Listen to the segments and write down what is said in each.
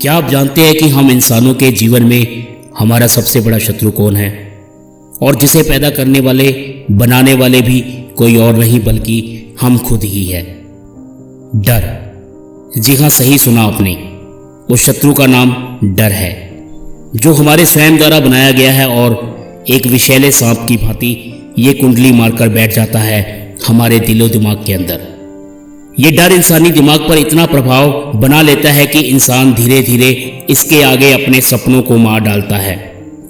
क्या आप जानते हैं कि हम इंसानों के जीवन में हमारा सबसे बड़ा शत्रु कौन है? और जिसे पैदा करने वाले, बनाने वाले भी कोई और नहीं बल्कि हम खुद ही है। डर। जी हाँ, सही सुना आपने। उस शत्रु का नाम डर है, जो हमारे स्वयं द्वारा बनाया गया है और एक विषैले सांप की भांति ये कुंडली मारकर बैठ जाता है हमारे दिलो दिमाग के अंदर। ये डर इंसानी दिमाग पर इतना प्रभाव बना लेता है कि इंसान धीरे धीरे इसके आगे अपने सपनों को मार डालता है,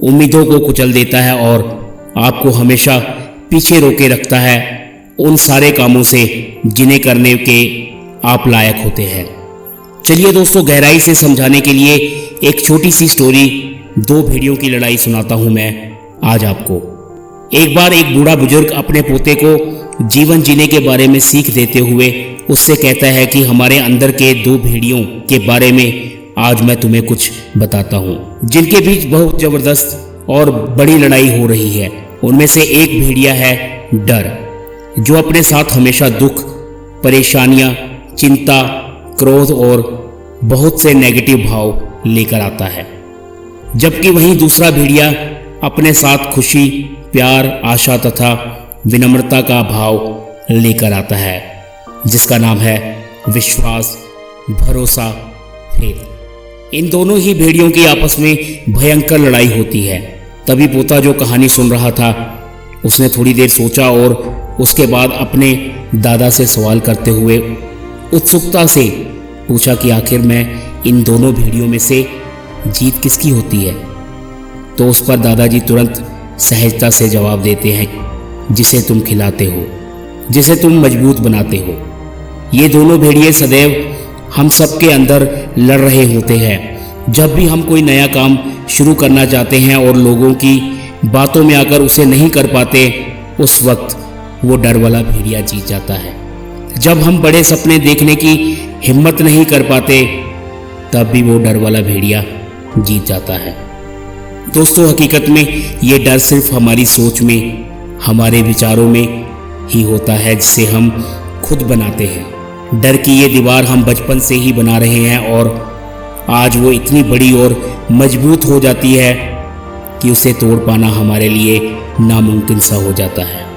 उम्मीदों को कुचल देता है और आपको हमेशा पीछे रोके रखता है उन सारे कामों से जिन्हें करने के आप लायक होते हैं। चलिए दोस्तों, गहराई से समझाने के लिए एक छोटी सी स्टोरी, 2 भेड़ियों की लड़ाई सुनाता हूं मैं आज आपको। एक बार एक बूढ़ा बुजुर्ग अपने पोते को जीवन जीने के बारे में सीख देते हुए उससे कहता है कि हमारे अंदर के 2 भेड़ियों के बारे में आज मैं तुम्हें कुछ बताता हूँ, जिनके बीच बहुत जबरदस्त और बड़ी लड़ाई हो रही है। उनमें से एक भेड़िया है डर, जो अपने साथ हमेशा दुख, परेशानियां, चिंता, क्रोध और बहुत से नेगेटिव भाव लेकर आता है। जबकि वहीं दूसरा भेड़िया अपने साथ खुशी, प्यार, आशा तथा विनम्रता का भाव लेकर आता है, जिसका नाम है विश्वास, भरोसा, फेथ। इन दोनों ही भेड़ियों की आपस में भयंकर लड़ाई होती है। तभी पोता जो कहानी सुन रहा था, उसने थोड़ी देर सोचा और उसके बाद अपने दादा से सवाल करते हुए उत्सुकता से पूछा कि आखिर मैं इन दोनों भेड़ियों में से जीत किसकी होती है। तो उस पर दादाजी तुरंत सहजता से जवाब देते हैं, जिसे तुम खिलाते हो, जिसे तुम मजबूत बनाते हो। ये दोनों भेड़िए सदैव हम सबके अंदर लड़ रहे होते हैं। जब भी हम कोई नया काम शुरू करना चाहते हैं और लोगों की बातों में आकर उसे नहीं कर पाते, उस वक्त वो डर वाला भेड़िया जीत जाता है। जब हम बड़े सपने देखने की हिम्मत नहीं कर पाते, तब भी वो डर वाला भेड़िया जीत जाता है। दोस्तों, हकीकत में ये डर सिर्फ हमारी सोच में, हमारे विचारों में ही होता है, जिसे हम खुद बनाते हैं। डर की ये दीवार हम बचपन से ही बना रहे हैं और आज वो इतनी बड़ी और मजबूत हो जाती है कि उसे तोड़ पाना हमारे लिए नामुमकिन सा हो जाता है।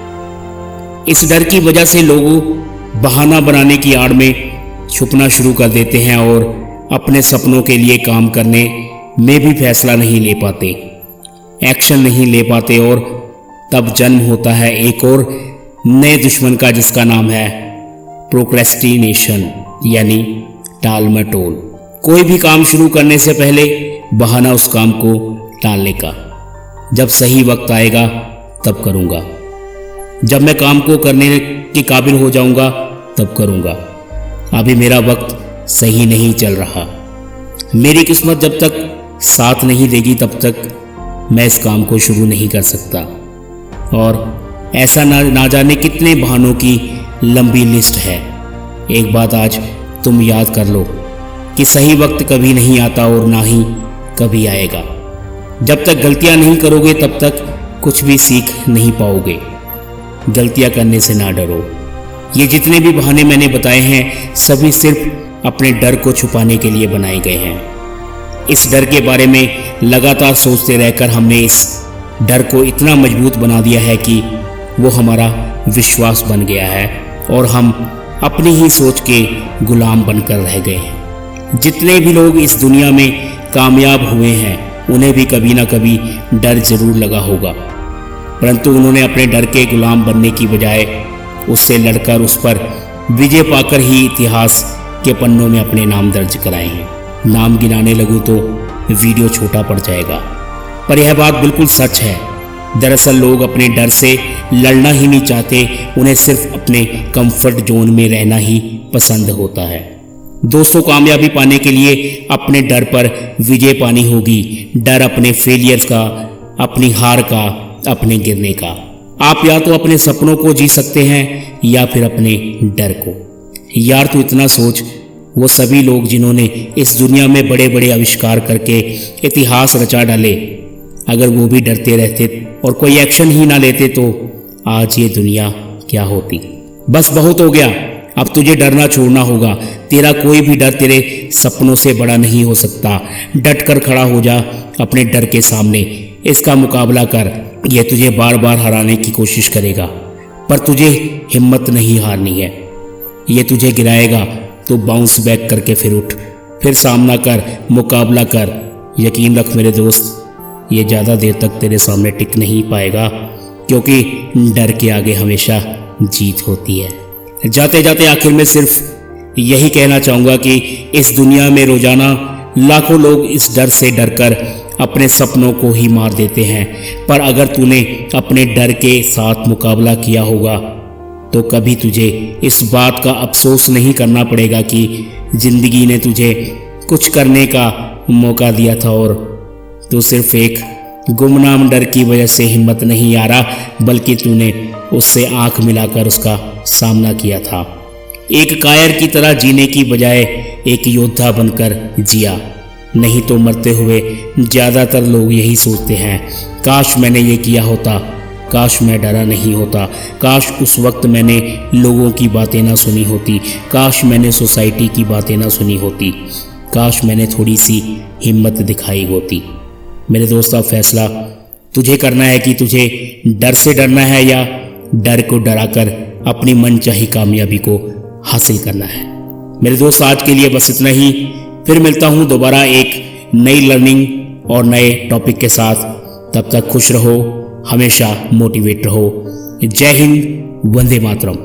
इस डर की वजह से लोग बहाना बनाने की आड़ में छुपना शुरू कर देते हैं और अपने सपनों के लिए काम करने में भी फैसला नहीं ले पाते, एक्शन नहीं ले पाते और तब जन्म होता है एक और नए दुश्मन का, जिसका नाम है प्रोक्रेस्टिनेशन, यानी टाल मटोल। कोई भी काम शुरू करने से पहले बहाना उस काम को टालने का। जब सही वक्त आएगा तब करूँगा, जब मैं काम को करने के काबिल हो जाऊँगा तब करूँगा, अभी मेरा वक्त सही नहीं चल रहा, मेरी किस्मत जब तक साथ नहीं देगी तब तक मैं इस काम को शुरू नहीं कर सकता। और ऐसा ना जाने कितने बहानों की लंबी लिस्ट है। एक बात आज तुम याद कर लो कि सही वक्त कभी नहीं आता और ना ही कभी आएगा। जब तक गलतियां नहीं करोगे तब तक कुछ भी सीख नहीं पाओगे। गलतियां करने से ना डरो। ये जितने भी बहाने मैंने बताए हैं, सभी सिर्फ अपने डर को छुपाने के लिए बनाए गए हैं। इस डर के बारे में लगातार सोचते रहकर हमने इस डर को इतना मजबूत बना दिया है कि वो हमारा विश्वास बन गया है और हम अपनी ही सोच के गुलाम बनकर रह गए हैं। जितने भी लोग इस दुनिया में कामयाब हुए हैं, उन्हें भी कभी ना कभी डर जरूर लगा होगा, परंतु उन्होंने अपने डर के गुलाम बनने की बजाय उससे लड़कर उस पर विजय पाकर ही इतिहास के पन्नों में अपने नाम दर्ज कराए हैं। नाम गिनाने लगूं तो वीडियो छोटा पड़ जाएगा, पर यह बात बिल्कुल सच है। दरअसल लोग अपने डर से लड़ना ही नहीं चाहते, उन्हें सिर्फ अपने कंफर्ट जोन में रहना ही पसंद होता है। दोस्तों, कामयाबी पाने के लिए अपने डर पर विजय पानी होगी। डर अपने फेलियर्स का, अपनी हार का, अपने गिरने का। आप या तो अपने सपनों को जी सकते हैं या फिर अपने डर को। यार तू इतना सोच, वो सभी लोग जिन्होंने इस दुनिया में बड़े बड़े आविष्कार करके इतिहास रचा डाले, अगर वो भी डरते रहते और कोई एक्शन ही ना लेते तो आज ये दुनिया क्या होती। बस बहुत हो गया, अब तुझे डरना छोड़ना होगा। तेरा कोई भी डर तेरे सपनों से बड़ा नहीं हो सकता। डट कर खड़ा हो जा अपने डर के सामने, इसका मुकाबला कर। यह तुझे बार बार हराने की कोशिश करेगा, पर तुझे हिम्मत नहीं हारनी है। ये तुझे गिराएगा तो बाउंस बैक करके फिर उठ, फिर सामना कर, मुकाबला कर। यकीन रख मेरे दोस्त, ये ज़्यादा देर तक तेरे सामने टिक नहीं पाएगा, क्योंकि डर के आगे हमेशा जीत होती है। जाते जाते आखिर में सिर्फ यही कहना चाहूँगा कि इस दुनिया में रोजाना लाखों लोग इस डर से डरकर अपने सपनों को ही मार देते हैं, पर अगर तूने अपने डर के साथ मुकाबला किया होगा तो कभी तुझे इस बात का अफसोस नहीं करना पड़ेगा कि जिंदगी ने तुझे कुछ करने का मौका दिया था और तू सिर्फ एक गुमनाम डर की वजह से हिम्मत नहीं आ रहा, बल्कि तूने उससे आंख मिलाकर उसका सामना किया था। एक कायर की तरह जीने की बजाय एक योद्धा बनकर जिया। नहीं तो मरते हुए ज़्यादातर लोग यही सोचते हैं, काश मैंने ये किया होता, काश मैं डरा नहीं होता, काश उस वक्त मैंने लोगों की बातें ना सुनी होती, काश मैंने सोसाइटी की बातें ना सुनी होती, काश मैंने थोड़ी सी हिम्मत दिखाई होती। मेरे दोस्त, अब फैसला तुझे करना है कि तुझे डर से डरना है या डर को डराकर अपनी मनचाही कामयाबी को हासिल करना है। मेरे दोस्त, आज के लिए बस इतना ही। फिर मिलता हूँ दोबारा एक नई लर्निंग और नए टॉपिक के साथ। तब तक खुश रहो, हमेशा मोटिवेट रहो। जय हिंद, वंदे मातरम।